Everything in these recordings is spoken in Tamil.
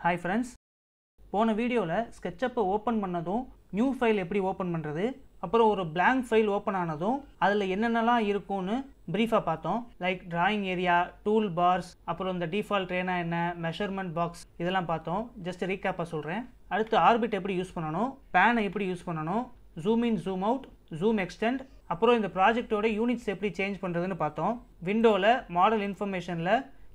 Hi friends, போன வீடியோல SketchUp ஓபன் பண்ணதும் நியூ ஃபைல் எப்படி ஓபன் பண்றது அப்புறம் ஒரு blank ஃபைல் ஓபன் ஆனதும் அதுல என்னென்னலாம் இருக்கும்னு பிரீஃபா பார்த்தோம். Like drawing area, tool parse, அப்புறம் இந்த டிஃபால்ட் ரேனா என்ன, மெஷர்மென்ட் பாக்ஸ் இதெல்லாம் பார்த்தோம். ஜஸ்ட் ரீகேப்பா சொல்றேன். அடுத்து ஆர்பிட் எப்படி யூஸ் பண்ணனும், பேனை எப்படி யூஸ் பண்ணனும், zoom in, zoom out, zoom extend, அப்புறம் இந்த ப்ராஜெக்ட்டோட யூனிட்ஸ் எப்படி சேஞ்ச் பண்றதுன்னு பார்த்தோம். விண்டோல மாடல் இன்ஃபர்மேஷன்ல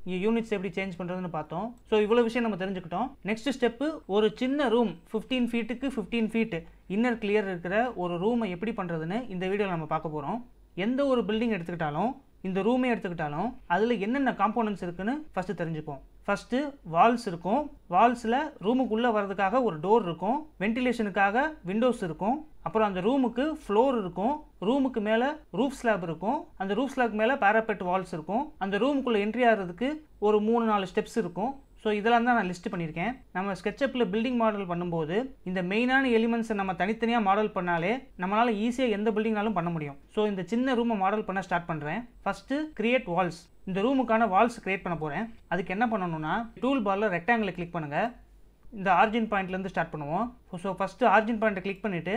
இங்கே யூனிட்ஸ் எப்படி சேஞ்ச் பண்ணுறதுன்னு பார்த்தோம். ஸோ இவ்வளோ விஷயம் நம்ம தெரிஞ்சுக்கிட்டோம். நெக்ஸ்ட் ஸ்டெப்பு, ஒரு சின்ன ரூம் 15 ஃபீட்டுக்கு 15 ஃபீட் இன்னர் கிளியர் இருக்கிற ஒரு ரூமை எப்படி பண்ணுறதுன்னு இந்த வீடியோவில் நம்ம பார்க்க போகிறோம். எந்த ஒரு பில்டிங் எடுத்துக்கிட்டாலும், இந்த ரூமே எடுத்துக்கிட்டாலும் அதில் என்னென்ன காம்போனன்ட்ஸ் இருக்குன்னு ஃபஸ்ட்டு தெரிஞ்சுப்போம். ஃபஸ்ட்டு வால்ஸ் இருக்கும். வால்ஸில் ரூமுக்குள்ளே வர்றதுக்காக ஒரு டோர் இருக்கும், வென்டிலேஷனுக்காக விண்டோஸ் இருக்கும், அப்புறம் அந்த ரூமுக்கு ஃப்ளோர் இருக்கும், ரூமுக்கு மேலே ரூஃப் ஸ்லாப் இருக்கும், அந்த ரூஃப் ஸ்லாப் மேலே பேராபெட் வால்ஸ் இருக்கும், அந்த ரூமுக்குள்ளே என்ட்ரி ஆகிறதுக்கு ஒரு 3-4 ஸ்டெப்ஸ் இருக்கும். ஸோ இதெல்லாம் தான் நான் லிஸ்ட் பண்ணியிருக்கேன். நம்ம ஸ்கெட்சப்பில் பில்டிங் மாடல் பண்ணும்போது இந்த மெயினான எலிமெண்ட்ஸை நம்ம தனித்தனியாக மாடல் பண்ணாலே நம்மளால் ஈஸியாக எந்த பில்டிங்னாலும் பண்ண முடியும். ஸோ இந்த சின்ன ரூமை மாடல் பண்ண ஸ்டார்ட் பண்ணுறேன். First create walls. இந்த ரூமுக்கான வால்ஸ் கிரியேட் பண்ண போகிறேன். அதுக்கு என்ன பண்ணணும்னா, டூல் பாரில் ரெக்டாங்கிளை கிளிக் பண்ணுங்கள். இந்த ஆர்ஜின் பாயிண்ட்லேருந்து ஸ்டார்ட் பண்ணுவோம். ஸோ ஃபஸ்ட்டு ஆர்ஜின் பாயிண்ட்டை கிளிக் பண்ணிவிட்டு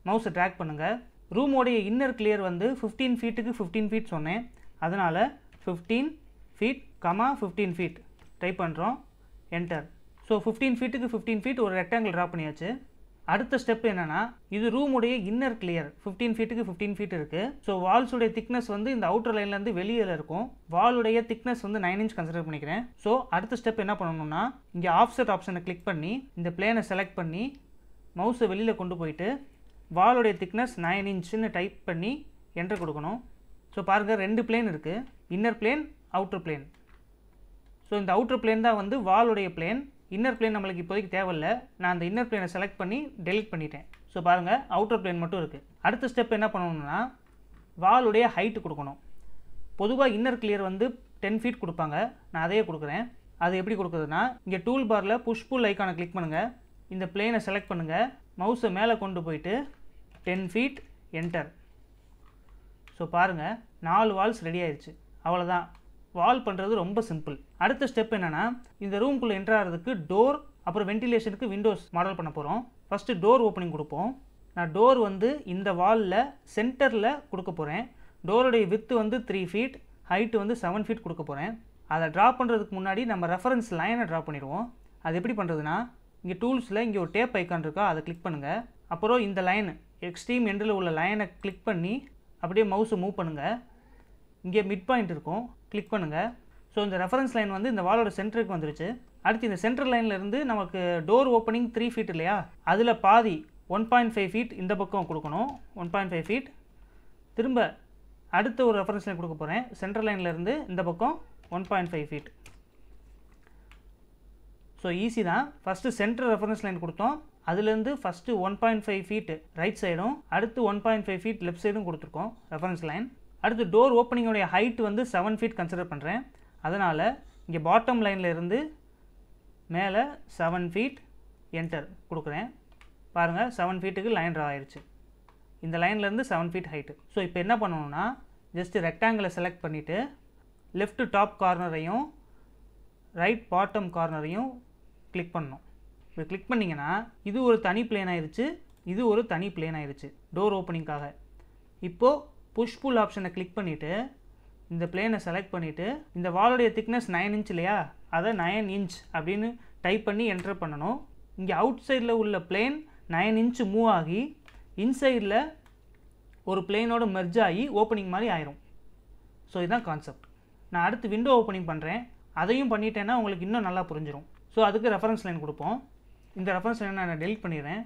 மவுஸை ட்ராக் பண்ணுங்கள். ரூமோடைய இன்னர் கிளியர் வந்து 15 ஃபீட்டுக்கு 15 ஃபீட் சொன்னேன். அதனால் 15 ஃபீட், 15 ஃபீட் டைப் பண்ணுறோம். என்டர். ஸோ 15 ஃபீட்டுக்கு 15 ஃபீட் ஒரு ரெக்டாங்கிள் ட்ரா பண்ணியாச்சு. அடுத்த ஸ்டெப் என்னென்னா, இது ரூமுடைய இன்னர் கிளியர் 15 ஃபீட்டுக்கு 15 ஃபீட் இருக்குது. ஸோ வால்ஸுடைய திக்னஸ் வந்து இந்த அவுட்டர் லைன்லேருந்து வெளியில் இருக்கும். வாலுடைய திக்னஸ் வந்து 9 இன்ச் கன்சிடர் பண்ணிக்கிறேன். ஸோ அடுத்த ஸ்டெப் என்ன பண்ணணும்னா, இங்கே ஆஃப்செட் ஆப்ஷனை கிளிக் பண்ணி இந்த பிளேனை செலக்ட் பண்ணி மவுஸை வெளியில் கொண்டு போயிட்டு வாலுடைய திக்னஸ் 9 இன்ச்சுன்னு டைப் பண்ணி என்டர் கொடுக்கணும். ஸோ பாருங்கள், 2 பிளேன் இருக்குது, inner plane, outer plane. So இந்த அவுட்டர் பிளேன் தான் வந்து வாலுடைய பிளேன். இன்னர் பிளேன் நம்மளுக்கு இப்போதைக்கு தேவையில்லை. நான் அந்த இன்னர் பிளேனை செலக்ட் பண்ணி டெலிட் பண்ணிட்டேன். ஸோ பாருங்கள், அவுட்டர் பிளேன் மட்டும் இருக்குது. அடுத்த ஸ்டெப் என்ன பண்ணணும்னா, வாலுடைய ஹைட்டு கொடுக்கணும். பொதுவாக இன்னர் கிளியர் வந்து 10 ஃபீட் கொடுப்பாங்க. நான் அதையே கொடுக்குறேன். அது எப்படி கொடுக்குறதுனா, இங்கே டூல் பாரில் புஷ் புல் ஐக்கானை கிளிக் பண்ணுங்கள். இந்த பிளேனை செலக்ட் பண்ணுங்கள், மவுஸை மேலே கொண்டு போயிட்டு 10 ஃபீட் என்டர். ஸோ பாருங்கள், 4 வால்ஸ் ரெடி ஆயிடுச்சு. அவ்வளோதான். வால் பண்ணுறது ரொம்ப சிம்பிள். அடுத்த ஸ்டெப் என்னென்னா, இந்த ரூம்குள்ளே என்ட்ரு ஆகிறதுக்கு டோர், அப்புறம் வென்டிலேஷனுக்கு விண்டோஸ் மாடல் பண்ண போகிறோம். ஃபஸ்ட்டு டோர் ஓப்பனிங் கொடுப்போம். நான் டோர் வந்து இந்த வாலில் சென்டரில் கொடுக்க போகிறேன். டோருடைய வித்து வந்து 3 ஃபீட், ஹைட்டு வந்து 7 ஃபீட் கொடுக்க போகிறேன். அதை ட்ரா பண்ணுறதுக்கு முன்னாடி நம்ம ரெஃபரன்ஸ் லைனை ட்ரா பண்ணிடுவோம். அது எப்படி பண்ணுறதுனா, இங்கே டூல்ஸில் இங்கே ஒரு டேப் ஐக்கான் இருக்கா, அதை கிளிக் பண்ணுங்கள். அப்புறம் இந்த லைன் எக்ஸ்ட்ரீம் எண்டில் உள்ள லைனை கிளிக் பண்ணி அப்படியே மவுஸை மூவ் பண்ணுங்கள். இங்கே மிட் பாயிண்ட் இருக்கும், கிளிக் பண்ணுங்கள். ஸோ இந்த ரெஃபரன்ஸ் லைன் வந்து இந்த வாலோட சென்டருக்கு வந்துருச்சு. அடுத்து இந்த சென்டர் லைன்லேருந்து நமக்கு டோர் ஓப்பனிங் 3 ஃபீட் இல்லையா, அதில் பாதி 1.5 ஃபீட் இந்த பக்கம் கொடுக்கணும். 1.5 ஃபீட். திரும்ப அடுத்த ஒரு ரெஃபரன்ஸ் லைன் கொடுக்க போகிறேன். சென்டர் லைன்லேருந்து இந்த பக்கம் 1.5 ஃபீட். ஸோ ஈஸி தான். ஃபஸ்ட்டு சென்டர் ரெஃபரன்ஸ் லைன் கொடுத்தோம். அதுலேருந்து ஃபஸ்ட்டு 1.5 ஃபீட் ரைட் சைடும், அடுத்து 1.5 ஃபீட் லெஃப்ட் சைடும் கொடுத்துருக்கோம் ரெஃபரன்ஸ் லைன். அடுத்து டோர் ஓப்பனிங்கோடைய ஹைட் வந்து 7 ஃபீட் கன்சிடர் பண்ணுறேன். அதனால் இங்கே பாட்டம் லைனில் இருந்து மேலே 7 ஃபீட் என்டர் கொடுக்குறேன். பாருங்கள், 7 ஃபீட்டுக்கு லைன் ட்ரா ஆயிடுச்சு. இந்த லைன்லேருந்து 7 ஃபீட் ஹைட்டு. ஸோ இப்போ என்ன பண்ணணும்னா, ஜஸ்ட்டு ரெக்டாங்கிளை செலக்ட் பண்ணிவிட்டு லெஃப்ட் டாப் கார்னரையும் ரைட் பாட்டம் கார்னரையும் கிளிக் பண்ணணும். இப்போ கிளிக் பண்ணிங்கன்னா இது ஒரு தனி பிளேன் ஆயிடுச்சு, இது ஒரு தனி பிளேன் ஆயிடுச்சு டோர் ஓப்பனிங்காக. இப்போது புஷ் புல் ஆப்ஷனை கிளிக் பண்ணிவிட்டு இந்த பிளேனை செலக்ட் பண்ணிவிட்டு இந்த வாலுடைய திக்னஸ் 9 இன்ச் இல்லையா, அதை 9 இன்ச் அப்படின்னு டைப் பண்ணி என்டர் பண்ணணும். இங்கே அவுட் சைடில் உள்ள பிளேன் 9 இன்ச் மூவ் ஆகி இன்சைடில் ஒரு பிளேனோட மெர்ஜ் ஆகி ஓப்பனிங் மாதிரி ஆயிரும். ஸோ இதுதான் கான்செப்ட். நான் அடுத்து விண்டோ ஓப்பனிங் பண்ணுறேன். அதையும் பண்ணிட்டேன்னா உங்களுக்கு இன்னும் நல்லா புரிஞ்சிடும். ஸோ அதுக்கு ரெஃபரன்ஸ் லைன் கொடுப்போம். இந்த ரெஃபரன்ஸ் லைனை நான் டெலிட் பண்ணிடுறேன்.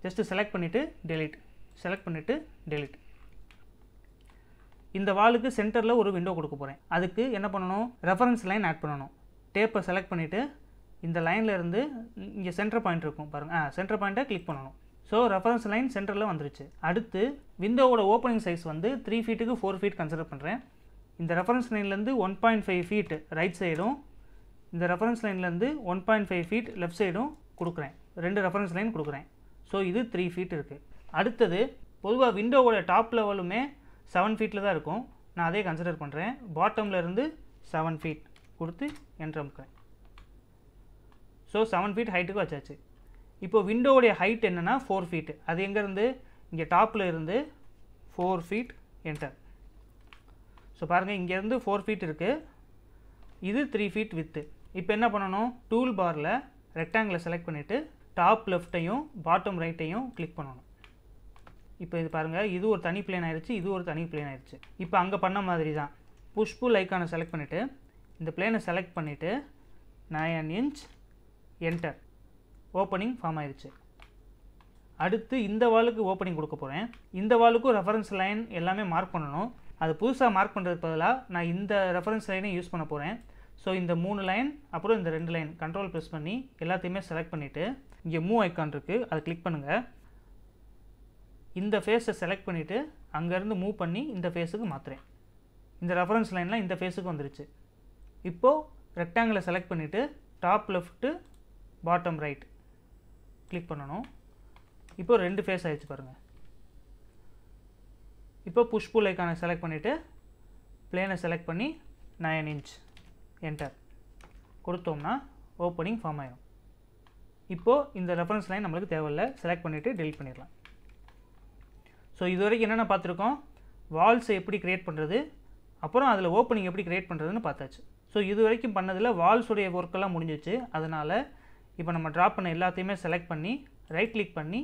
ஜஸ்ட்டு செலக்ட் பண்ணிவிட்டு டெலிட், செலக்ட் பண்ணிவிட்டு டெலிட். இந்த வாலுக்கு சென்டரில் ஒரு விண்டோ கொடுக்க போகிறேன். அதுக்கு என்ன பண்ணணும், ரெஃபரன்ஸ் லைன் ஆட் பண்ணணும். டேப்பை செலக்ட் பண்ணிவிட்டு இந்த லைனில் இருந்து இங்கே சென்டர் பாயிண்ட் இருக்கும் பாருங்கள், சென்டர் பாயிண்ட்டை கிளிக் பண்ணணும். ஸோ ரெஃபரன்ஸ் லைன் சென்டரில் வந்துருச்சு. அடுத்து விண்டோவோட ஓப்பனிங் சைஸ் வந்து 3 ஃபீட்டுக்கு 4 ஃபீட் கன்சிடர் பண்ணுறேன். இந்த ரெஃபரன்ஸ் லைன்லேருந்து 1.5 ஃபீட் ரைட் சைடும், இந்த ரெஃபரன்ஸ் லைன்லேருந்து 1.5 ஃபீட் லெஃப்ட் சைடும் கொடுக்குறேன். 2 ரெஃபரன்ஸ் லைன் கொடுக்குறேன். ஸோ இது 3 ஃபீட் இருக்குது. அடுத்தது பொதுவாக விண்டோவோட டாப் லெவலுமே 7 ஃபீட்டில் தான் இருக்கும். நான் அதே கன்சிடர் பண்ணுறேன். பாட்டமில் இருந்து 7 ஃபீட் கொடுத்து என்டர் அமுக்கிறேன். ஸோ 7 ஃபீட் ஹைட்டுக்கு வச்சாச்சு. இப்போ விண்டோவுடைய ஹைட் என்னென்னா 4 ஃபீட். அது எங்கேருந்து இங்கே டாப்பில் இருந்து 4 ஃபீட் என்டர். ஸோ பாருங்கள் இங்கேருந்து 4 ஃபீட் இருக்குது, இது 3 ஃபீட் வித்து. இப்போ என்ன பண்ணணும், டூல் பாரில் ரெக்டாங்கிளை செலக்ட் பண்ணிவிட்டு டாப் லெஃப்ட்டையும் பாட்டம் ரைட்டையும் கிளிக் பண்ணணும். இப்போ இது பாருங்கள், இது ஒரு தனி பிளேன் ஆயிடுச்சு, இது ஒரு தனி பிளேன் ஆயிடுச்சு. இப்போ அங்கே பண்ண மாதிரி தான் புஷ் புல் ஐக்கானை செலக்ட் பண்ணிவிட்டு இந்த பிளேனை செலக்ட் பண்ணிவிட்டு 9 இன்ச் என்டர். ஓப்பனிங் ஃபார்ம் ஆயிடுச்சு. அடுத்து இந்த வாலுக்கு ஓப்பனிங் கொடுக்க போகிறேன். இந்த வாலுக்கும் ரெஃபரன்ஸ் லைன் எல்லாமே மார்க் பண்ணணும். அது புதுசாக மார்க் பண்ணுறதுக்கு பதிலாக நான் இந்த ரெஃபரன்ஸ் லைனை யூஸ் பண்ண போகிறேன். ஸோ இந்த 3 லைன் அப்புறம் இந்த 2 லைன் கண்ட்ரோல் ப்ரெஸ் பண்ணி எல்லாத்தையுமே செலக்ட் பண்ணிவிட்டு இங்கே மூவ் ஐக்கான் இருக்குது, அதை கிளிக் பண்ணுங்கள். இந்த ஃபேஸை செலக்ட் பண்ணிவிட்டு அங்கேருந்து மூவ் பண்ணி இந்த ஃபேஸுக்கு மாற்றுறேன். இந்த ரெஃபரன்ஸ் லைன்லாம் இந்த ஃபேஸுக்கு வந்துருச்சு. இப்போது ரெக்டாங்கிளை செலக்ட் பண்ணிவிட்டு top left bottom right click பண்ணணும். இப்போ 2 ஃபேஸ் ஆகிடுச்சு பாருங்கள். இப்போ புஷ் புல் ஐக்கானை செலக்ட் பண்ணிவிட்டு பிளேனை செலக்ட் பண்ணி 9 இன்ச் என்டர் கொடுத்தோம்னா ஓப்பனிங் ஃபார்ம் ஆகிடும். இப்போது இந்த ரெஃபரன்ஸ் லைன் நம்மளுக்கு தேவையில்லை, செலக்ட் பண்ணிவிட்டு டெலிட் பண்ணிடலாம். ஸோ இது வரைக்கும் என்னென்ன பார்த்துருக்கோம், வால்ஸை எப்படி க்ரியேட் பண்ணுறது, அப்புறம் அதில் ஓப்பனிங் எப்படி க்ரியேட் பண்ணுறதுன்னு பார்த்தாச்சு. ஸோ இது வரைக்கும் பண்ணதில் வால்ஸுடைய ஒர்க்கெல்லாம் முடிஞ்சிச்சு. அதனால் இப்போ நம்ம ட்ரா பண்ண எல்லாத்தையுமே செலக்ட் பண்ணி ரைட் கிளிக் பண்ணி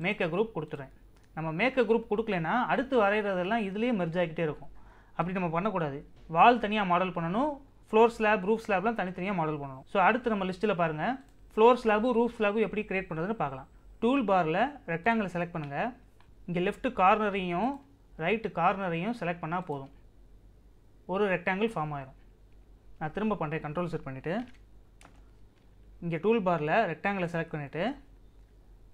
மேக் அ குரூப் கொடுத்துறேன். நம்ம மேக் அ குரூப் கொடுக்கலனா அடுத்து வரைகிறதெல்லாம் இதுலேயே மெர்ஜ் ஆகிக்கிட்டே இருக்கும். அப்படி நம்ம பண்ணக்கூடாது. வால் தனியாக மாடல் பண்ணணும், ஃப்ளோர் ஸ்லாப் ரூஃப் ஸ்லாப்லாம் தனித்தனியாக மாடல் பண்ணணும். ஸோ அடுத்து நம்ம லிஸ்ட்டில் பாருங்கள், ஃப்ளோர் ஸ்லாபு ரூஃப் ஸ்லாபு எப்படி க்ரியேட் பண்ணுறதுன்னு பார்க்கலாம். டூல் பாரில் ரெக்டாங்கிளை செலக்ட் பண்ணுங்கள். இங்கே லெஃப்ட் கார்னரையும் ரைட்டு கார்னரையும் செலக்ட் பண்ணால் போதும், ஒரு ரெக்டாங்கிள் ஃபார்ம் ஆயிடும். நான் திரும்ப பண்ணுறேன், கண்ட்ரோல் செட் பண்ணிவிட்டு இங்கே டூல் பாரில் ரெக்டாங்கிளை செலக்ட் பண்ணிவிட்டு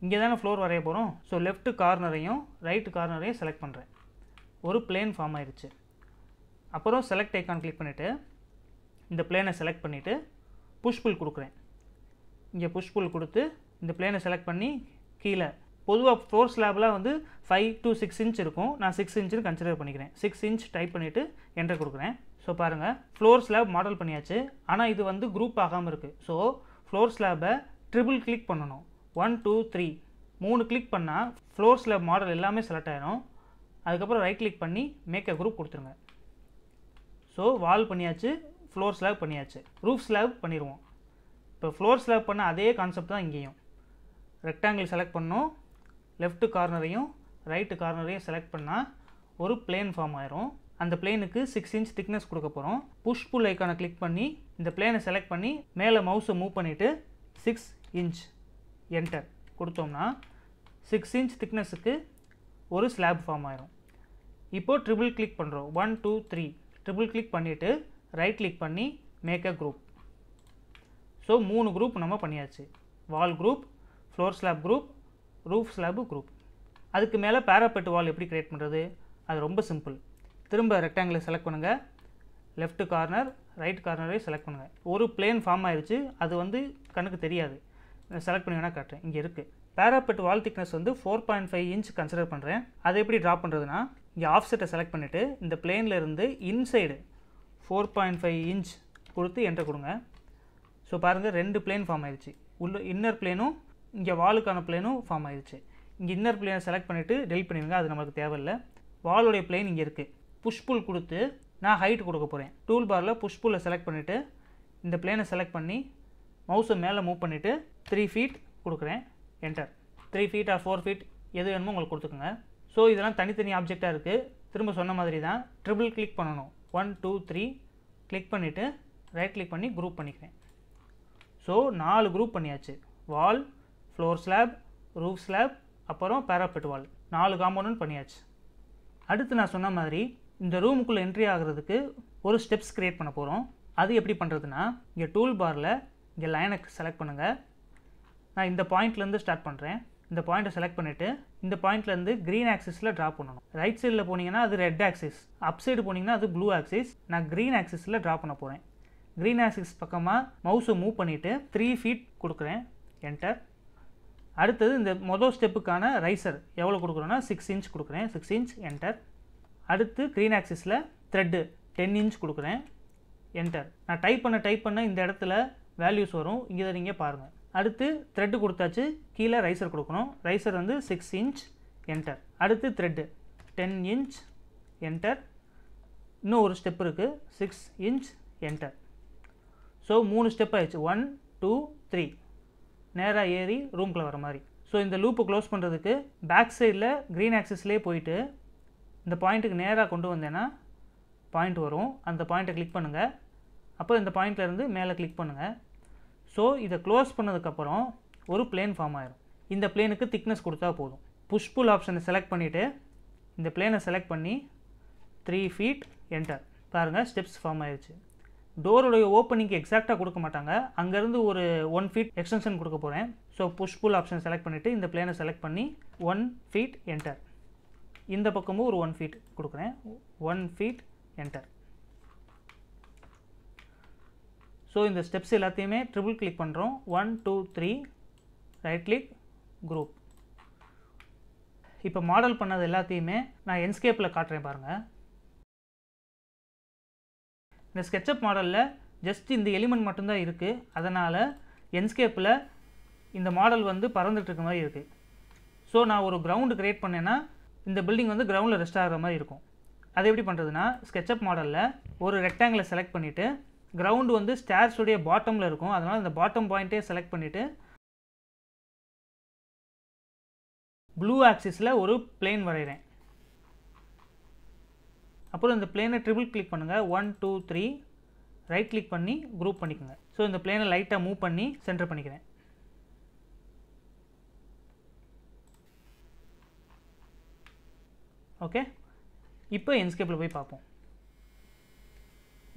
இங்கே தானே ஃப்ளோர் வரைய போகிறோம். ஸோ லெஃப்ட் கார்னரையும் ரைட்டு கார்னரையும் செலக்ட் பண்ணுறேன், ஒரு பிளேன் ஃபார்ம் ஆயிடுச்சு. அப்புறம் செலக்ட் ஐக்கான் கிளிக் பண்ணிவிட்டு இந்த பிளேனை செலக்ட் பண்ணிவிட்டு புஷ் புல் கொடுக்குறேன். இங்கே புஷ் புல் கொடுத்து இந்த பிளேனை செலக்ட் பண்ணி கீழே, பொதுவாக ஃப்ளோர் ஸ்லாப்லாம் வந்து 5 to 6 இன்ச் இருக்கும், நான் 6 இன்ச்சுன்னு கன்சிடர் பண்ணிக்கிறேன். 6 இன்ச் டைப் பண்ணிவிட்டு என்டர் கொடுக்குறேன். ஸோ பாருங்கள், ஃப்ளோர் ஸ்லாப் மாடல் பண்ணியாச்சு. ஆனால் இது வந்து குரூப் ஆகாமல் இருக்குது. ஸோ ஃப்ளோர் ஸ்லாபை ட்ரிபிள் கிளிக் பண்ணணும். 1 2 3 3 கிளிக் பண்ணால் ஃப்ளோர் ஸ்லாப் மாடல் எல்லாமே செலக்ட் ஆகிடும். அதுக்கப்புறம் ரைட் கிளிக் பண்ணி மேக் அ குரூப் கொடுத்துருங்க. ஸோ வால் பண்ணியாச்சு, ஃப்ளோர் ஸ்லாப் பண்ணியாச்சு, ரூஃப் ஸ்லாப் பண்ணிடுவோம். இப்போ ஃப்ளோர் ஸ்லாப் பண்ண அதே கான்செப்ட் தான் இங்கேயும். ரெக்டாங்கிள் செலக்ட் பண்ணோம், லெஃப்ட் கார்னரையும் ரைட்டு கார்னரையும் செலக்ட் பண்ணால் ஒரு பிளேன் ஃபார்ம் ஆயிரும். அந்த பிளேனுக்கு 6 இன்ச் திக்னஸ் கொடுக்க போகிறோம். புஷ் புல் ஐக்கானை கிளிக் பண்ணி இந்த பிளேனை செலக்ட் பண்ணி மேலே மவுஸை மூவ் பண்ணிவிட்டு 6 இன்ச் என்டர் கொடுத்தோம்னா 6 இன்ச் திக்னஸுக்கு ஒரு ஸ்லாப் ஃபார்ம் ஆயிரும். இப்போது ட்ரிபிள் கிளிக் பண்ணுறோம். 1 2 3 ட்ரிபிள் கிளிக் பண்ணிவிட்டு ரைட் கிளிக் பண்ணி make a group. So 3 group நம்ம பண்ணியாச்சு. Wall group, floor slab group, roof slab group. அதுக்கு மேலே பேராபெட் வால் எப்படி க்ரியேட் பண்ணுறது, அது ரொம்ப சிம்பிள். திரும்ப ரெக்டாங்கிளை செலக்ட் பண்ணுங்கள், லெஃப்ட் கார்னர் ரைட் கார்னரை செலக்ட் பண்ணுங்கள். ஒரு பிளேன் ஃபார்ம் ஆயிடுச்சு, அது வந்து கண்ணுக்கு தெரியாது, செலக்ட் பண்ணி வேணால் காட்டுறேன். இங்கே இருக்குது பேராபெட் வால் திக்னஸ் வந்து 4.5 இன்ச் கன்சிடர் பண்ணுறேன். அதை எப்படி ட்ரா பண்ணுறதுனா, இங்கே ஆஃப்செட்டை செலக்ட் பண்ணிவிட்டு இந்த பிளேனில் இருந்து இன்சைடு 4.5 இன்ச் கொடுத்து என்டர் கொடுங்க. ஸோ பாருங்கள், 2 பிளேன் ஃபார்ம் ஆயிடுச்சு. உள்ள இன்னர் பிளேனும் இங்கே வாலுக்கான பிளேனும் ஃபார்ம் ஆயிடுச்சு. இங்கே இன்னர் பிளேனை செலக்ட் பண்ணிவிட்டு டெலிட் பண்ணிடுங்க, அது நமக்கு தேவையில்லை. வாலுடைய பிளேன் இங்கே இருக்குது. புஷ் புல் கொடுத்து நான் ஹைட் கொடுக்க போகிறேன். டூல் பாரில் புஷ் புல்லை செலக்ட் பண்ணிவிட்டு இந்த பிளேனை செலக்ட் பண்ணி மவுஸை மேலே மூவ் பண்ணிவிட்டு 3 ஃபீட் கொடுக்குறேன், என்டர். 3 ஃபீட் ஆர் 4 ஃபீட் எது வேணுமோ உங்களுக்கு கொடுத்துக்குங்க. ஸோ இதெல்லாம் தனித்தனி ஆப்ஜெக்டாக இருக்குது. திரும்ப சொன்ன மாதிரி தான் ட்ரிபிள் கிளிக் பண்ணணும். 1 2 3 கிளிக் பண்ணிவிட்டு ரைட் கிளிக் பண்ணி குரூப் பண்ணிக்கிறேன். ஸோ 4 குரூப் பண்ணியாச்சு. வால், ஃப்ளோர் ஸ்லாப், ரூஃப் ஸ்லாப், அப்புறம் பேராபெட் வால், 4 காம்பவுண்ட் பண்ணியாச்சு. அடுத்து நான் சொன்ன மாதிரி இந்த ரூமுக்குள்ளே என்ட்ரி ஆகிறதுக்கு ஒரு ஸ்டெப்ஸ் க்ரியேட் பண்ண போகிறோம். அது எப்படி பண்ணுறதுன்னா, இங்கே டூல் பாரில் இங்கே லைனை செலக்ட் பண்ணுங்கள். நான் இந்த பாயிண்ட்லேருந்து ஸ்டார்ட் பண்ணுறேன். இந்த பாயிண்ட்டை செலக்ட் பண்ணிவிட்டு இந்த பாயிண்ட்லேருந்து க்ரீன் ஆக்சிஸில் ட்ரா பண்ணணும். ரைட் சைடில் போனீங்கன்னா அது ரெட் ஆக்சிஸ், அப் சைடு போனீங்கன்னா அது ப்ளூ ஆக்சிஸ். நான் க்ரீன் ஆக்சிஸில் ட்ரா பண்ண போகிறேன். க்ரீன் ஆக்சிஸ் பக்கமாக மவுஸை மூவ் பண்ணிவிட்டு 3 ஃபீட் கொடுக்குறேன், என்டர். அடுத்தது இந்த மொதல் ஸ்டெப்புக்கான ரைசர் எவ்வளோ கொடுக்குறோன்னா 6 இன்ச் கொடுக்குறேன், 6 இன்ச், என்டர். அடுத்து க்ரீன் ஆக்சிஸில் த்ரெட்டு 10 இன்ச் கொடுக்குறேன், என்டர். நான் டைப் பண்ண இந்த இடத்துல வேல்யூஸ் வரும். இங்கே நீங்கள் பாருங்கள். அடுத்து த்ரெட்டு கொடுத்தாச்சு, கீழே ரைசர் கொடுக்கணும். ரைசர் வந்து 6 inch என்டர். அடுத்து த்ரெட்டு 10 inch என்டர். இன்னும் ஒரு ஸ்டெப் இருக்குது, 6 inch என்டர். ஸோ 3 ஸ்டெப் ஆயிடுச்சு. 1 2 3 நேராக ஏறி ரூம்குள்ளே வர மாதிரி. ஸோ இந்த லூப்பை க்ளோஸ் பண்ணுறதுக்கு பேக் சைடில் க்ரீன் ஆக்சிஸ்லேயே போயிட்டு இந்த பாயிண்ட்டுக்கு நேராக கொண்டு வந்தேன்னா பாயிண்ட் வரும். அந்த பாயிண்ட்டை கிளிக் பண்ணுங்கள். அப்போ இந்த பாயிண்ட்லேருந்து மேலே கிளிக் பண்ணுங்கள். ஸோ இதை க்ளோஸ் பண்ணதுக்கப்புறம் ஒரு பிளேன் ஃபார்ம் ஆயிடும். இந்த பிளேனுக்கு திக்னஸ் கொடுத்தா போதும். புஷ் புல் ஆப்ஷனை செலக்ட் பண்ணிவிட்டு இந்த பிளேனை செலக்ட் பண்ணி 3 feet என்டர். பாருங்கள், ஸ்டெப்ஸ் ஃபார்ம் ஆயிடுச்சு. டோருடைய ஓப்பனிங்க்கு எக்ஸாக்டாக கொடுக்க மாட்டாங்க, அங்கேருந்து ஒரு 1 feet எக்ஸ்டென்ஷன் கொடுக்க போகிறேன். So push pull option select பண்ணிவிட்டு இந்த பிளேனை செலக்ட் பண்ணி 1 feet என்டர். இந்த பக்கமும் ஒரு 1 feet கொடுக்குறேன். 1 feet என்டர். ஸோ இந்த ஸ்டெப்ஸ் எல்லாத்தையுமே ட்ரிபிள் கிளிக் பண்ணுறோம். 1 2 3 ரைட் கிளிக் குரூப். இப்போ மாடல் பண்ணது எல்லாத்தையுமே நான் என்ஸ்கேப்பில் காட்டுறேன் பாருங்கள். இந்த ஸ்கெட்சப் மாடலில் ஜஸ்ட் இந்த எலிமெண்ட் மட்டும்தான் இருக்குது. அதனால் என்ஸ்கேப்பில் இந்த மாடல் வந்து பறந்துட்டுருக்க மாதிரி இருக்குது. ஸோ நான் ஒரு கிரவுண்டு க்ரியேட் பண்ணேன்னா இந்த பில்டிங் வந்து கிரவுண்டில் ரெஸ்ட் ஆகிற மாதிரி இருக்கும். அது எப்படி பண்ணுறதுன்னா, ஸ்கெட்சப் மாடலில் ஒரு ரெக்டாங்கிளை செலக்ட் பண்ணிவிட்டு கிரவுண்டு வந்து ஸ்டேர்ஸுடைய பாட்டமில் இருக்கும். அதனால் இந்த பாட்டம் பாயிண்ட்டே செலக்ட் பண்ணிவிட்டு ப்ளூ ஆக்சிஸில் ஒரு பிளேன் வரைகிறேன். அப்புறம் இந்த பிளேனை ட்ரிபிள் கிளிக் பண்ணுங்கள். 1 2 3 ரைட் கிளிக் பண்ணி குரூப் பண்ணிக்கோங்க. ஸோ இந்த பிளேனை லைட்டாக மூவ் பண்ணி சென்டர் பண்ணிக்கிறேன். ஓகே, இப்போ என்ஸ்கேப்பில் போய் பார்ப்போம்.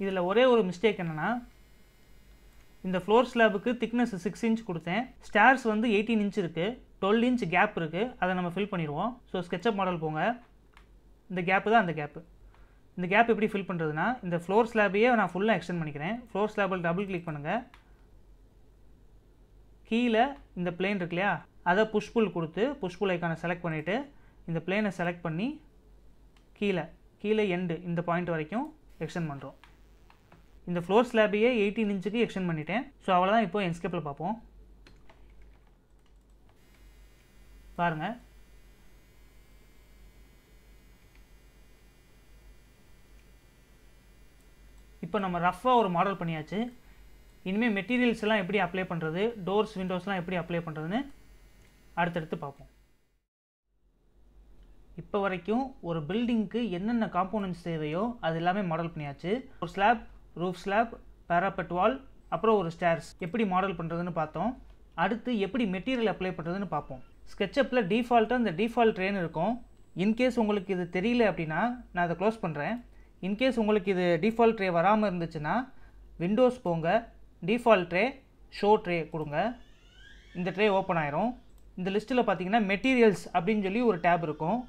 இதில் ஒரே ஒரு மிஸ்டேக் என்னென்னா, இந்த ஃப்ளோர் ஸ்லாபுக்கு திக்னஸ் 6 inch கொடுத்தேன். ஸ்டேர்ஸ் வந்து 18 inch இருக்குது. 12 inch கேப் இருக்குது. அதை நம்ம ஃபில் பண்ணிடுவோம். ஸோ ஸ்கெட்சப் மாடல் போங்க. இந்த கேப்பு தான் அந்த கேப்பு. இந்த கேப் எப்படி ஃபில் பண்ணுறதுனா, இந்த ஃப்ளோர் ஸ்லாபையே நான் ஃபுல்லாக எக்ஸ்டெண்ட் பண்ணிக்கிறேன். ஃப்ளோர் ஸ்லாபில் டபுள் கிளிக் பண்ணுங்கள். கீழே இந்த பிளேன் இருக்கு இல்லையா, அதை புஷ் புல் கொடுத்து புஷ் புல் ஐக்கானை செலக்ட் பண்ணிவிட்டு இந்த பிளேனை செலக்ட் பண்ணி கீழே எண்டு இந்த பாயிண்ட் வரைக்கும் எக்ஸ்டெண்ட் பண்ணுறோம். இந்த ஃப்ளோர் ஸ்லாபையே 18 inchக்கு எக்ஸ்டெண்ட் பண்ணிட்டேன். ஸோ அவ்வளோதான். இப்போ என்ஸ்கேப்பில் பார்ப்போம். பாருங்கள், இப்போ நம்ம ரஃப்பாக ஒரு மாடல் பண்ணியாச்சு. இனிமேல் மெட்டீரியல்ஸ் எல்லாம் எப்படி அப்ளை பண்ணுறது, டோர்ஸ் விண்டோஸ்லாம் எப்படி அப்ளை பண்ணுறதுன்னு அடுத்தடுத்து பார்ப்போம். இப்போ வரைக்கும் ஒரு பில்டிங்க்கு என்னென்ன காம்போனன்ட்ஸ் தேவையோ அது எல்லாமே மாடல் பண்ணியாச்சு. ஒரு ஸ்லாப், ரூஃப் ஸ்லாப், பேராபெட் வால், அப்புறம் ஒரு ஸ்டேர்ஸ் எப்படி மாடல் பண்ணுறதுன்னு பார்த்தோம். அடுத்து எப்படி மெட்டீரியல் அப்ளை பண்ணுறதுன்னு பார்ப்போம். ஸ்கெட்சப்பில் டிஃபால்ட்டாக இந்த டிஃபால்ட் ட்ரேன்னு இருக்கும். இன்கேஸ் உங்களுக்கு இது தெரியல அப்படின்னா நான் அதை க்ளோஸ் பண்ணுறேன். இன்கேஸ் உங்களுக்கு இது டிஃபால்ட் ட்ரே வராமல் இருந்துச்சுன்னா விண்டோஸ் போங்க, டிஃபால்ட் ட்ரே, ஷோ ட்ரே கொடுங்க. இந்த ட்ரே ஓப்பன் ஆயிரும். இந்த லிஸ்ட்டில் பார்த்தீங்கன்னா மெட்டீரியல்ஸ் அப்படின்னு சொல்லி ஒரு டேப் இருக்கும்.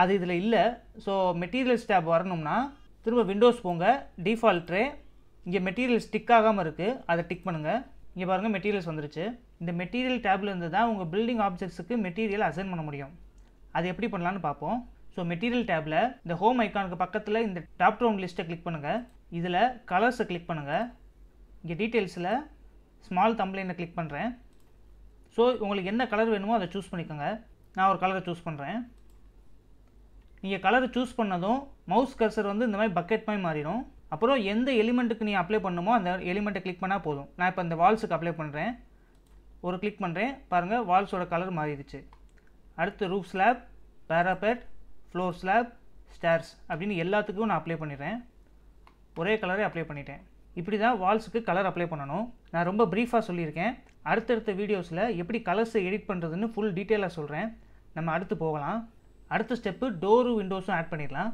அது இதில் இல்லை. ஸோ மெட்டீரியல்ஸ் டேப் வரணும்னா திரும்ப விண்டோஸ் போங்க, டிஃபால்ட் ட்ரே, இங்கே மெட்டீரியல்ஸ் டிக் ஆகாமல் இருக்குது, அதை டிக் பண்ணுங்கள். இங்கே பாருங்கள், மெட்டீரியல்ஸ் வந்துருச்சு. இந்த மெட்டீரியல் டேப்லேருந்து தான் உங்கள் பில்டிங் ஆப்ஜெக்ட்ஸுக்கு மெட்டீரியல் அசைன் பண்ண முடியும். அது எப்படி பண்ணலான்னு பார்ப்போம். ஸோ மெட்டீரியல் டேப்பில் இந்த ஹோம் ஐக்கானுக்கு பக்கத்தில் இந்த டாப் டவுன் லிஸ்ட்டை கிளிக் பண்ணுங்கள். இதில் கலர்ஸை கிளிக் பண்ணுங்கள். இங்கே டீட்டெயில்ஸில் ஸ்மால் தம்ப்லைனை கிளிக் பண்ணுறேன். ஸோ உங்களுக்கு என்ன கலர் வேணுமோ அதை சூஸ் பண்ணிக்கோங்க. நான் ஒரு கலரை சூஸ் பண்ணுறேன். நீங்கள் கலரை சூஸ் பண்ணதும் மவுஸ் கர்சர் வந்து இந்த மாதிரி பக்கெட் மாதிரி மாறிடும். அப்புறம் எந்த எலிமெண்ட்டுக்கு நீங்கள் அப்ளை பண்ணணுமோ அந்த எலிமெண்ட்டை கிளிக் பண்ணால் போதும். நான் இப்போ இந்த வால்ஸுக்கு அப்ளை பண்ணுறேன். ஒரு கிளிக் பண்ணுறேன். பாருங்கள், வால்ஸோட கலர் மாறிடுச்சு. அடுத்து roof slab, parapet, floor slab, stairs அப்படின்னு எல்லாத்துக்கும் நான் அப்ளை பண்ணிடுறேன். ஒரே கலரே அப்ளை பண்ணிட்டேன். இப்படி தான் வால்ஸுக்கு கலர் அப்ளை பண்ணணும். நான் ரொம்ப ப்ரீஃபாக சொல்லியிருக்கேன். அடுத்தடுத்த வீடியோஸில் எப்படி கலர்ஸை எடிட் பண்ணுறதுன்னு ஃபுல் டீட்டெயிலாக சொல்கிறேன். நம்ம அடுத்து போகலாம். அடுத்த ஸ்டெப்பு டோரு விண்டோஸும் ஆட் பண்ணிடலாம்.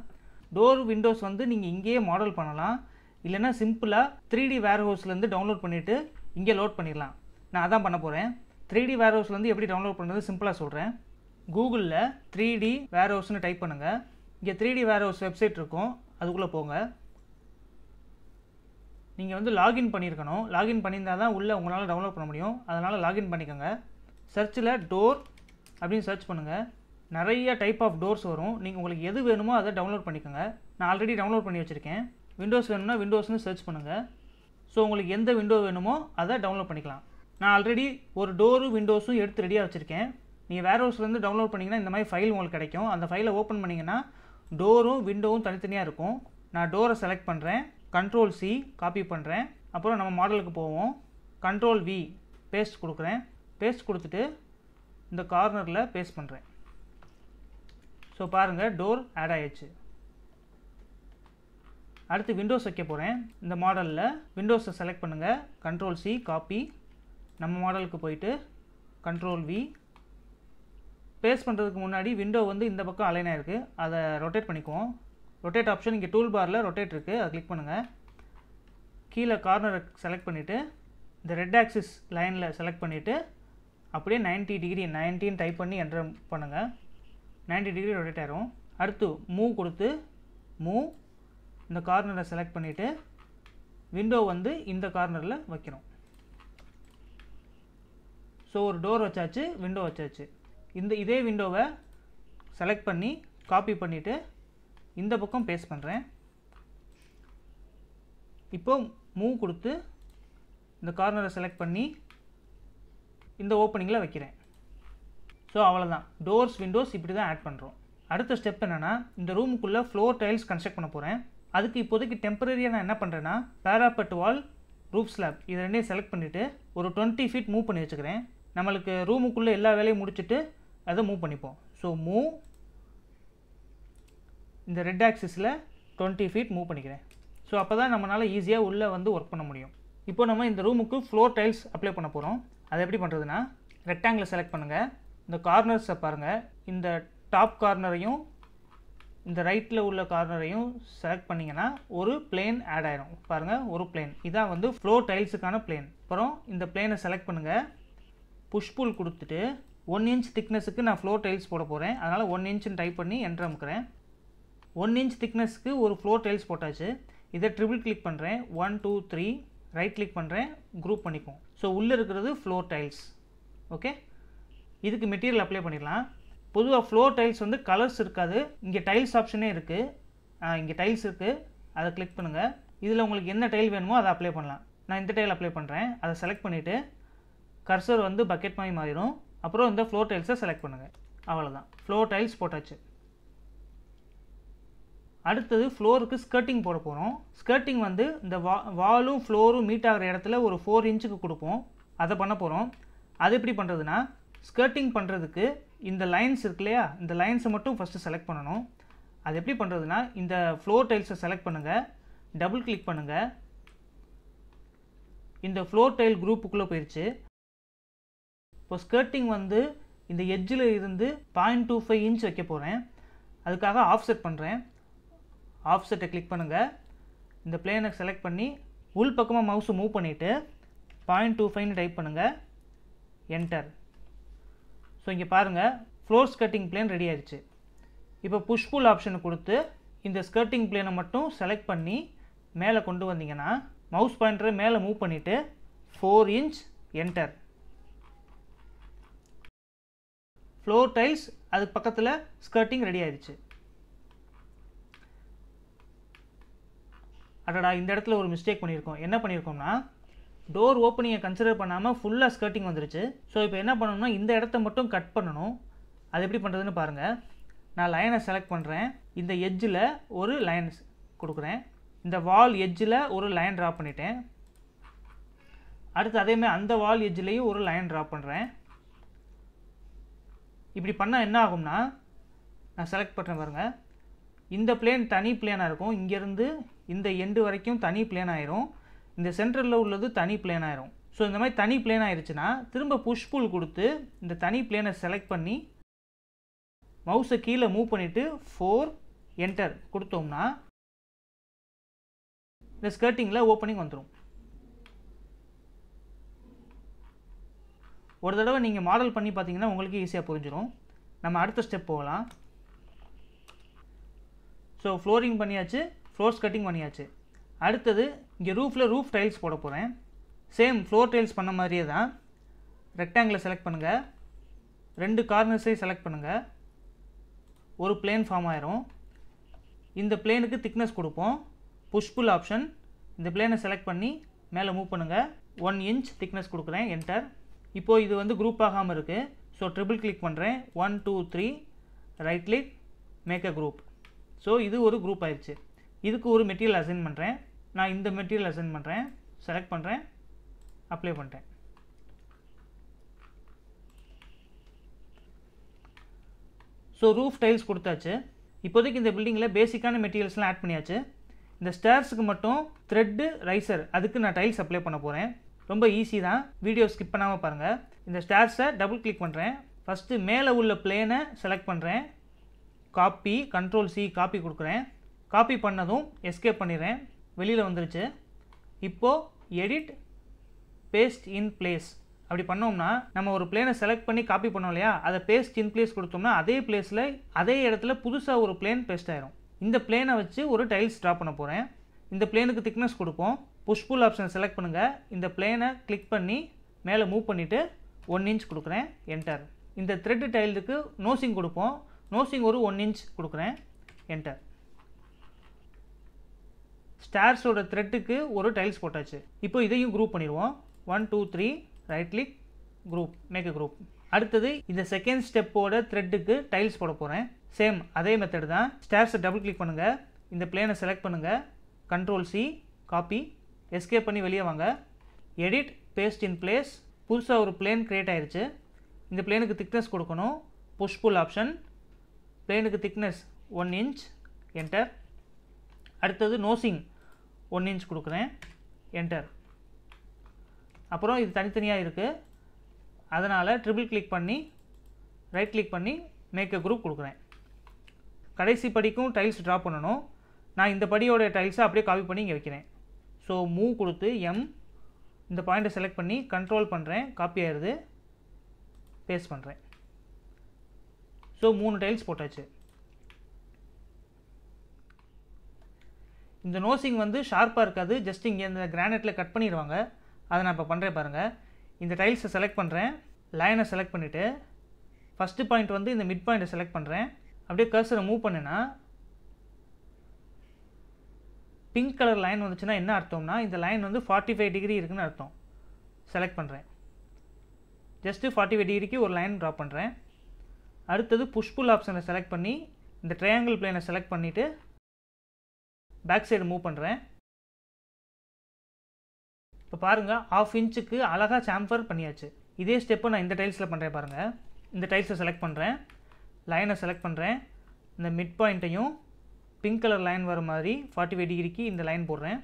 டோர் விண்டோஸ் வந்து நீங்கள் இங்கேயே மாடல் பண்ணலாம். இல்லைனா சிம்பிளாக 3D வேர்ஹவுஸ்லேருந்து டவுன்லோட் பண்ணிவிட்டு இங்கே லோட் பண்ணிடலாம். நான் அதான் பண்ண போகிறேன். 3D வேர்ஹவுஸ்லேருந்து எப்படி டவுன்லோட் பண்ணுறது சிம்பிளாக சொல்கிறேன். கூகுளில் 3D வேர்ஹவுஸ்னு டைப் பண்ணுங்கள். இங்கே 3D வேர்ஹவுஸ் வெப்சைட் இருக்கும், அதுக்குள்ளே போங்க. நீங்கள் வந்து லாகின் பண்ணியிருக்கணும். லாகின் பண்ணியிருந்தால் தான் உள்ளே உங்களால் டவுன்லோட் பண்ண முடியும். அதனால் லாகின் பண்ணிக்கோங்க. சர்ச்சில் டோர் அப்படின்னு சர்ச் பண்ணுங்கள். நிறைய டைப் ஆஃப் டோர்ஸ் வரும். நீங்கள் உங்களுக்கு எது வேணுமோ அதை டவுன்லோட் பண்ணிக்கோங்க. நான் ஆல்ரெடி டவுன்லோட் பண்ணி வச்சுருக்கேன். விண்டோஸ் வேணும்னா விண்டோஸ்னு சர்ச் பண்ணுங்கள். ஸோ உங்களுக்கு எந்த விண்டோ வேணுமோ அதை டவுன்லோட் பண்ணிக்கலாம். நான் ஆல்ரெடி ஒரு டோரும் விண்டோஸும் எடுத்து ரெடியாக வச்சுருக்கேன். நீங்கள் வேர்ஹவுஸ்லேருந்து டவுன்லோட் பண்ணிங்கன்னா இந்த மாதிரி ஃபைல் உங்களுக்கு கிடைக்கும். அந்த ஃபைலை ஓப்பன் பண்ணிங்கன்னா டோரும் விண்டோவும் தனித்தனியாக இருக்கும். நான் டோரை செலக்ட் பண்ணுறேன், Ctrl+C காப்பி பண்ணுறேன். அப்புறம் நம்ம மாடலுக்கு போவோம், Ctrl+V பேஸ்ட் கொடுக்குறேன். பேஸ்ட் கொடுத்துட்டு இந்த கார்னரில் பேஸ்ட் பண்ணுறேன். ஸோ பாருங்கள், டோர் ஆட் ஆகிடுச்சு. அடுத்து விண்டோஸ் வைக்க போகிறேன். இந்த மாடலில் விண்டோஸை செலக்ட் பண்ணுங்கள், Ctrl+C காப்பி, நம்ம மாடலுக்கு போயிட்டு Ctrl+V. பேஸ்ட் பண்ணுறதுக்கு முன்னாடி விண்டோ வந்து இந்த பக்கம் அலைன் ஆகிருக்கு, அதை ரொட்டேட் பண்ணிக்குவோம். ரொட்டேட் ஆப்ஷன் இங்கே டூல் பாரில் ரொட்டேட் இருக்குது, அதை கிளிக் பண்ணுங்கள். கீழே கார்னரை செலக்ட் பண்ணிவிட்டு இந்த ரெட் ஆக்சிஸ் லைனில் செலக்ட் பண்ணிவிட்டு அப்படியே 90 டிகிரி 19 டைப் பண்ணி என்டர் பண்ணுங்கள். 90 டிகிரி ரொட்டேட் ஆகிரும். அடுத்து மூவ் கொடுத்து மூவ், இந்த கார்னரை செலக்ட் பண்ணிவிட்டு விண்டோ வந்து இந்த கார்னரில் வைக்கணும். ஸோ ஒரு டோர் வச்சாச்சு, விண்டோ வச்சாச்சு. இதே விண்டோவை செலக்ட் பண்ணி காப்பி பண்ணிவிட்டு இந்த பக்கம் பேஸ்ட் பண்ணுறேன். இப்போ மூவ் கொடுத்து இந்த கார்னரை செலக்ட் பண்ணி இந்த ஓப்பனிங்கில் வைக்கிறேன். ஸோ அவ்வளோதான், டோர்ஸ் விண்டோஸ் இப்படி தான் ஆட் பண்ணுறோம். அடுத்த ஸ்டெப் என்னென்னா, இந்த ரூமுக்குள்ளே ஃப்ளோர் டைல்ஸ் கன்ஸ்ட்ரக்ட் பண்ண போகிறேன். அதுக்கு இப்போதைக்கு டெம்பரரியாக நான் என்ன பண்ணுறேன்னா, பேராபெட் வால், ரூஃப் ஸ்லாப் இது ரெண்டையும் செலக்ட் பண்ணிவிட்டு ஒரு 20 ஃபீட் மூவ் பண்ணி வச்சுக்கிறேன். நம்மளுக்கு ரூமுக்குள்ளே எல்லா வேலையும் முடிச்சுட்டு அதை மூவ் பண்ணிப்போம். ஸோ மூவ், இந்த ரெட் ஆக்சிஸில் 20 ஃபீட் மூவ் பண்ணிக்கிறேன். ஸோ அப்போ தான் நம்மளால் ஈஸியாக உள்ளே வந்து ஒர்க் பண்ண முடியும். இப்போ நம்ம இந்த ரூமுக்கு ஃப்ளோர் டைல்ஸ் அப்ளை பண்ண போகிறோம். அதை எப்படி பண்ணுறதுன்னா, ரெக்டாங்கிளை செலக்ட் பண்ணுங்கள், இந்த கார்னர்ஸை பாருங்கள், இந்த டாப் கார்னரையும் இந்த ரைட்டில் உள்ள கார்னரையும் செலக்ட் பண்ணிங்கன்னா ஒரு பிளேன் ஆட் ஆயிரும். பாருங்கள், ஒரு பிளேன், இதான் வந்து ஃப்ளோர் டைல்ஸுக்கான பிளேன். அப்புறம் இந்த பிளேனை செலக்ட் பண்ணுங்கள், புஷ் புல் கொடுத்துட்டு 1 இன்ச் திக்னஸுக்கு நான் ஃப்ளோர் டைல்ஸ் போட போகிறேன். அதனால் 1 இன்ச்சுன்னு டைப் பண்ணி என்டர் அமுக்கிறேன். 1 இன்ச் திக்னஸ்க்கு ஒரு ஃப்ளோர் டைல்ஸ் போட்டாச்சு. இதை ட்ரிபிள் கிளிக் பண்ணுறேன், 1 2 3 ரைட் கிளிக் பண்ணுறேன், குரூப் பண்ணிக்கும். ஸோ உள்ளே இருக்கிறது ஃப்ளோர் டைல்ஸ். ஓகே, இதுக்கு மெட்டீரியல் அப்ளை பண்ணிடலாம். பொதுவாக ஃப்ளோர் டைல்ஸ் வந்து கலர்ஸ் இருக்காது. இங்கே டைல்ஸ் ஆப்ஷனே இருக்குது, இங்கே டைல்ஸ் இருக்குது, அதை கிளிக் பண்ணுங்கள். இதில் உங்களுக்கு என்ன டைல் வேணுமோ அதை அப்ளை பண்ணலாம். நான் இந்த டைல் அப்ளை பண்ணுறேன். அதை செலக்ட் பண்ணிவிட்டு கர்சர் வந்து பக்கெட் மாதிரி மாறிடும். அப்புறம் இந்த ஃப்ளோர் டைல்ஸை செலக்ட் பண்ணுங்கள். அவ்வளோதான், ஃப்ளோர் டைல்ஸ் போட்டாச்சு. அடுத்தது ஃப்ளோருக்கு ஸ்கர்ட்டிங் போட போகிறோம். ஸ்கர்ட்டிங் வந்து இந்த வாலும் ஃப்ளோரும் மீட் ஆகிற இடத்துல ஒரு 4 இன்ச்சுக்கு கொடுப்போம். அதை பண்ண போகிறோம். அது எப்படி பண்ணுறதுன்னா, ஸ்கர்ட்டிங் பண்ணுறதுக்கு இந்த லைன்ஸ் இருக்கு இல்லையா, இந்த லைன்ஸை மட்டும் ஃபஸ்ட்டு செலக்ட் பண்ணணும். அது எப்படி பண்ணுறதுன்னா, இந்த ஃப்ளோர் டைல்ஸை செலக்ட் பண்ணுங்கள், டபுள் கிளிக் பண்ணுங்கள். இந்த ஃப்ளோர் டைல் குரூப்புக்குள்ளே போயிடுச்சு. இப்போ ஸ்கர்ட்டிங் வந்து இந்த எட்ஜில் இருந்து 0.25 இன்ச் வைக்க போகிறேன். அதுக்காக ஆஃப்செட் பண்ணுறேன். ஆஃப்செட்டை கிளிக் பண்ணுங்கள், இந்த பிளேனை செலக்ட் பண்ணி உள் பக்கமாக மவுஸை மூவ் பண்ணிவிட்டு 0.25ன்னு டைப் பண்ணுங்கள், என்டர். ஸோ இங்கே பாருங்கள், ஃப்ளோர் ஸ்கர்ட்டிங் பிளேன் ரெடி ஆயிடுச்சு. இப்போ புஷ் புல் ஆப்ஷனை கொடுத்து இந்த ஸ்கர்ட்டிங் பிளேனை மட்டும் செலக்ட் பண்ணி மேலே கொண்டு வந்தீங்கன்னா மவுஸ் பாயிண்டரை மேலே மூவ் பண்ணிவிட்டு 4 இன்ச் என்டர். ஃப்ளோர் டைல்ஸ் அதுக்கு பக்கத்தில் ஸ்கர்ட்டிங் ரெடி ஆயிடுச்சு. அடடா, இந்த இடத்துல ஒரு மிஸ்டேக் பண்ணியிருக்கோம். என்ன பண்ணியிருக்கோம்னா, டோர் ஓப்பனிங்கை கன்சிடர் பண்ணாமல் ஃபுல்லாக ஸ்கர்ட்டிங் வந்துருச்சு. ஸோ இப்போ என்ன பண்ணணும்னா, இந்த இடத்த மட்டும் கட் பண்ணணும். அது எப்படி பண்ணுறதுன்னு பாருங்கள். நான் லைனை செலக்ட் பண்ணுறேன், இந்த எட்ஜில் ஒரு லைன் கொடுக்குறேன், இந்த வால் எட்ஜில் ஒரு லைன் ட்ரா பண்ணிட்டேன். அடுத்து அதேமாதிரி அந்த வால் எட்ஜிலையும் ஒரு லைன் ட்ரா பண்ணுறேன். இப்படி பண்ணால் என்ன ஆகும்னா, நான் செலக்ட் பண்ணுறேன் பாருங்கள், இந்த பிளேன் தனி பிளேனாக இருக்கும், இங்கேருந்து இந்த எண்டு வரைக்கும் தனி பிளேன் ஆயிரும், இந்த சென்டரில் உள்ளது தனி பிளேன் ஆயிரும். ஸோ இந்த மாதிரி தனி பிளேன் ஆயிடுச்சுன்னா திரும்ப புஷ் புல் கொடுத்து இந்த தனி பிளேனை செலக்ட் பண்ணி மவுஸை கீழே மூவ் பண்ணிவிட்டு 4 என்டர் கொடுத்தோம்னா இந்த ஸ்கர்ட்டிங்கில் ஓப்பனிங் வந்துடும். ஒரு தடவை நீங்கள் மாடல் பண்ணி பார்த்தீங்கன்னா உங்களுக்கு ஈஸியாக புரிஞ்சிடும். நம்ம அடுத்த ஸ்டெப் போகலாம். ஸோ ஃப்ளோரிங் பண்ணியாச்சு, ஃப்ளோர் ஸ்கர்ட்டிங் பண்ணியாச்சு. அடுத்தது இங்கே ரூஃப் டைல்ஸ் போட போகிறேன். சேம் ஃப்ளோர் டைல்ஸ் பண்ண மாதிரியே தான். ரெக்டாங்கிளை செலக்ட் பண்ணுங்கள், 2 கார்னர்ஸையும் செலக்ட் பண்ணுங்கள், ஒரு பிளேன் ஃபார்ம் ஆயிரும். இந்த பிளேனுக்கு திக்னஸ் கொடுப்போம். புஷ் புல் ஆப்ஷன், இந்த பிளேனை செலக்ட் பண்ணி மேலே மூவ் பண்ணுங்கள். 1 inch திக்னஸ் கொடுக்குறேன். என்டர். இப்போது இது வந்து குரூப் ஆகாமல் இருக்குது. ஸோ ட்ரிபிள் கிளிக் பண்ணுறேன். 1 2 3 right click make a group. So இது ஒரு குரூப் ஆயிடுச்சு. இதுக்கு ஒரு மெட்டீரியல் அசைன் பண்ணுறேன். நான் இந்த மெட்டீரியல் அசைன் பண்ணுறேன். செலக்ட் பண்ணுறேன். அப்ளை பண்ணுறேன். ஸோ ரூஃப் டைல்ஸ் கொடுத்தாச்சு. இப்போதைக்கு இந்த பில்டிங்கில் பேசிக்கான மெட்டீரியல்ஸ்லாம் ஆட் பண்ணியாச்சு. இந்த ஸ்டேர்ஸுக்கு மட்டும் த்ரெட்டு ரைசர் அதுக்கு நான் டைல்ஸ் அப்ளை பண்ண போகிறேன். ரொம்ப ஈஸி தான். வீடியோ ஸ்கிப் பண்ணாமல் பாருங்கள். இந்த ஸ்டேர்ஸை டபுள் கிளிக் பண்ணுறேன். ஃபஸ்ட்டு மேலே உள்ள பிளேனை செலக்ட் பண்ணுறேன். காப்பி Ctrl+C காப்பி கொடுக்குறேன். காப்பி பண்ணதும் எஸ்கேப் பண்ணிடுறேன். வெளியில் வந்துருச்சு. இப்போது எடிட் பேஸ்ட் இன் பிளேஸ் அப்படி பண்ணோம்னா நம்ம ஒரு பிளேனை செலக்ட் பண்ணி காப்பி பண்ணோம் இல்லையா, அதை பேஸ்ட் இன் பிளேஸ் கொடுத்தோம்னா அதே பிளேஸில் அதே இடத்துல புதுசாக ஒரு பிளேன் பேஸ்ட் ஆயிரும். இந்த பிளேனை வச்சு ஒரு டைல்ஸ் ட்ரா பண்ண போகிறேன். இந்த பிளேனுக்கு திக்னஸ் கொடுப்போம். புஷ் புல் ஆப்ஷன் செலக்ட் பண்ணுங்கள். இந்த பிளேனை கிளிக் பண்ணி மேலே மூவ் பண்ணிவிட்டு 1 inch கொடுக்குறேன். என்டர். இந்த த்ரெட் டைலுக்கு நோசிங் கொடுப்போம். நோசிங் ஒரு 1 inch கொடுக்குறேன். என்டர். ஸ்டார்ஸோட த்ரெட்டுக்கு ஒரு டைல்ஸ் போட்டாச்சு. இப்போ இதையும் குரூப் பண்ணிடுவோம். 1 2 3 right click group make a group. அடுத்தது இந்த செகண்ட் ஸ்டெப்போட த்ரெட்டுக்கு டைல்ஸ் போட போகிறேன். சேம் அதே மெத்தட் தான். ஸ்டார்ஸை டபுள் கிளிக் பண்ணுங்கள். இந்த பிளேனை செலக்ட் பண்ணுங்கள். Ctrl+C காப்பி எஸ்கேப் பண்ணி வெளியே வாங்க. Edit paste in place. புதுசாக ஒரு பிளேன் க்ரியேட் ஆயிடுச்சு. இந்த பிளேனுக்கு திக்னஸ் கொடுக்கணும். Push pull option. பிளேனுக்கு திக்னஸ் 1 inch. என்டர். அடுத்தது நோசிங் 1 inch கொடுக்குறேன். என்டர். அப்புறம் இது தனித்தனியாக இருக்குது. அதனால் ட்ரிபிள் கிளிக் பண்ணி ரைட் கிளிக் பண்ணி மேக் அ குரூப் கொடுக்குறேன். கடைசி படிக்கும் டைல்ஸ் ட்ரா பண்ணணும். நான் இந்த படியோட டைல்ஸை அப்படியே காப்பி பண்ணி இங்கே வைக்கிறேன். ஸோ மூவ் கொடுத்து இந்த பாயிண்ட்டை செலக்ட் பண்ணி கண்ட்ரோல் பண்ணுறேன். காப்பி ஆயிடுது. பேஸ்ட் பண்ணுறேன். ஸோ 3 டைல்ஸ் போட்டாச்சு. இந்த நோசிங் வந்து ஷார்ப்பாக இருக்காது. ஜஸ்ட் இங்கே இந்த கிரானைட்டில் கட் பண்ணிடுவாங்க. அதை நான் இப்போ பண்ணுறேன் பாருங்கள். இந்த டைல்ஸை செலக்ட் பண்ணுறேன். லைனை செலக்ட் பண்ணிவிட்டு ஃபஸ்ட்டு பாயிண்ட் வந்து இந்த மிட் பாயிண்ட்டை செலக்ட் பண்ணுறேன். அப்படியே கர்சரை மூவ் பண்ணேன்னா பிங்க் கலர் லைன் வந்துச்சுன்னா என்ன அர்த்தம்னா இந்த லைன் வந்து 45 டிகிரி இருக்குன்னு அர்த்தம். செலக்ட் பண்ணுறேன். ஜஸ்ட்டு 45 டிகிரிக்கு ஒரு லைன் ட்ரா பண்ணுறேன். அடுத்தது புஷ் புல் ஆப்ஷனை செலக்ட் பண்ணி இந்த ட்ரையாங்கிள் பிளேனை செலக்ட் பண்ணிவிட்டு பேக் சைடு மூவ் பண்ணுறேன். இப்போ பாருங்கள் 1/2 inchக்கு அழகாக சாம்பர் பண்ணியாச்சு. இதே ஸ்டெப்பை நான் இந்த டைல்ஸில் பண்ணுறேன் பாருங்கள். இந்த டைல்ஸை செலக்ட் பண்ணுறேன். லைனை செலக்ட் பண்ணுறேன். இந்த மிட் பாயிண்ட்டையும் பிங்க் கலர் லைன் வர மாதிரி 45 டிகிரிக்கு இந்த லைன் போடுறேன்.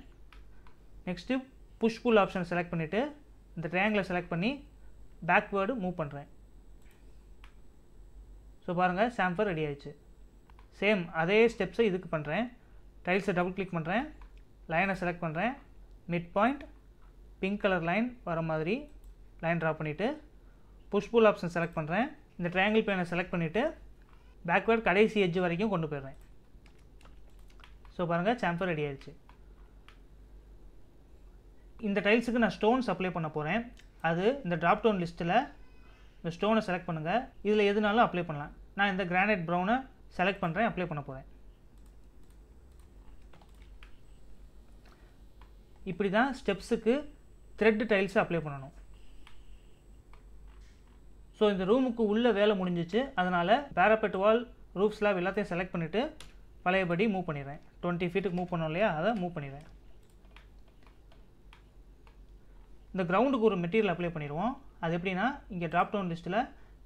Next push pull option select பண்ணிவிட்டு இந்த ட்ரையாங்கிளை செலக்ட் பண்ணி பேக்வேர்டு மூவ் பண்ணுறேன். ஸோ பாருங்கள் சாம்பர் ரெடி ஆயிடுச்சு. சேம் அதே ஸ்டெப்ஸை இதுக்கு பண்ணுறேன். டைல்ஸை டபுள் கிளிக் பண்ணுறேன். லைனை செலக்ட் பண்ணுறேன். Mid point pink colour line வர மாதிரி லைன் ட்ரா பண்ணிவிட்டு புஷ் புல் ஆப்ஷன் செலக்ட் பண்ணுறேன். இந்த ட்ரையாங்கிள் பிளேனை செலக்ட் பண்ணிவிட்டு பேக்வேர்ட் கடைசி எட்ஜ் வரைக்கும் கொண்டு போயிடுறேன். ஸோ பாருங்கள் சாம்பர் ரெடி ஆயிடுச்சு. இந்த டைல்ஸுக்கு நான் ஸ்டோன்ஸ் அப்ளை பண்ண போகிறேன். அது இந்த ட்ராப் டவுன் லிஸ்ட்டில் இந்த ஸ்டோனை செலக்ட் பண்ணுங்கள். இதில் எதுனாலும் அப்ளை பண்ணலாம். நான் இந்த கிரானைட் ப்ரௌனை செலக்ட் பண்ணுறேன். அப்ளை பண்ண போகிறேன். இப்படி தான் ஸ்டெப்ஸுக்கு த்ரெட் டைல்ஸை அப்ளை பண்ணணும். ஸோ இந்த ரூமுக்கு உள்ள வேலை முடிஞ்சிச்சு. அதனால் பேராபெட் வால் ரூஃப் ஸ்லாப் எல்லாத்தையும் செலக்ட் பண்ணிவிட்டு பழையபடி மூவ் பண்ணிடுறேன். 20 ஃபீட்டுக்கு மூவ் பண்ணோம் இல்லையா, அதை மூவ் பண்ணிடுறேன். இந்த கிரவுண்டுக்கு ஒரு மெட்டீரியல் அப்ளை பண்ணிடுவோம். அது எப்படின்னா இங்கே ட்ராப் டவுன் லிஸ்ட்டில்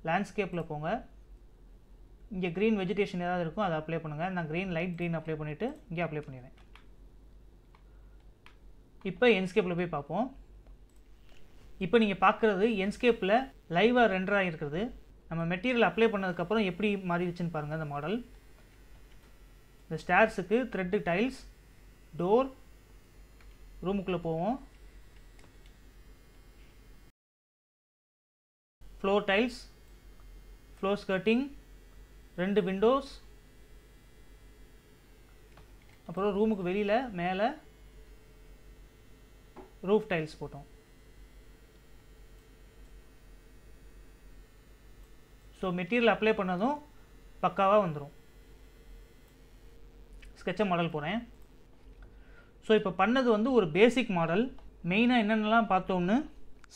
லேண்ட்ஸ்கேப்பில் போங்க. இங்கே க்ரீன் வெஜிடேஷன் ஏதாவது இருக்கும் அதை அப்ளை பண்ணுங்கள். நான் க்ரீன் லைட் க்ரீன் அப்ளை பண்ணிவிட்டு இங்கே அப்ளை பண்ணிடுறேன். இப்போ என்ஸ்கேப்பில் போய் பார்ப்போம். இப்போ நீங்கள் பார்க்குறது என்ஸ்கேப்பில் லைவாக ரெண்டர் ஆகிருக்கிறது. நம்ம மெட்டீரியல் அப்ளை பண்ணதுக்கப்புறம் எப்படி மாறிடுச்சுன்னு பாருங்கள். இந்த மாடல் இந்த ஸ்டேர்ஸுக்கு த்ரெட்டு டைல்ஸ், டோர், ரூமுக்குள்ளே போவோம். Floor tiles, floor skirting, 2 Windows, அப்புறம் ரூமுக்கு வெளியில் மேலே ரூஃப் டைல்ஸ் போட்டோம். ஸோ மெட்டீரியல் அப்ளை பண்ணதும் பக்காவாக வந்துடும். ஸ்கெட்சப் மாடல் போகிறேன். ஸோ இப்போ பண்ணது வந்து ஒரு பேசிக் மாடல். மெயினாக என்னென்னலாம் பார்த்தோன்னு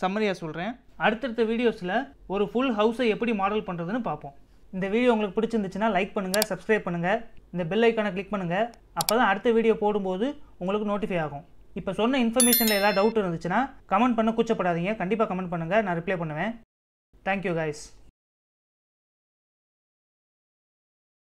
சம்மரியாக சொல்கிறேன். அடுத்தடுத்த வீடியோஸில் ஒரு ஃபுல் ஹவுஸை எப்படி மாடல் பண்ணுறதுன்னு பார்ப்போம். இந்த வீடியோ உங்களுக்கு பிடிச்சிருந்துச்சுன்னா லைக் பண்ணுங்கள், சப்ஸ்கிரைப் பண்ணுங்கள், இந்த பெல் ஐக்கானை கிளிக் பண்ணுங்கள். அப்போ தான் அடுத்த வீடியோ போடும்போது உங்களுக்கு நோட்டிஃபை ஆகும். இப்போ சொன்ன இன்ஃபர்மேஷனில் ஏதாவது டவுட் இருந்துச்சுன்னா கமெண்ட் பண்ண கூச்சப்படாதீங்க. கண்டிப்பாக கமெண்ட் பண்ணுங்கள், நான் ரிப்ளை பண்ணுவேன். Thank you guys.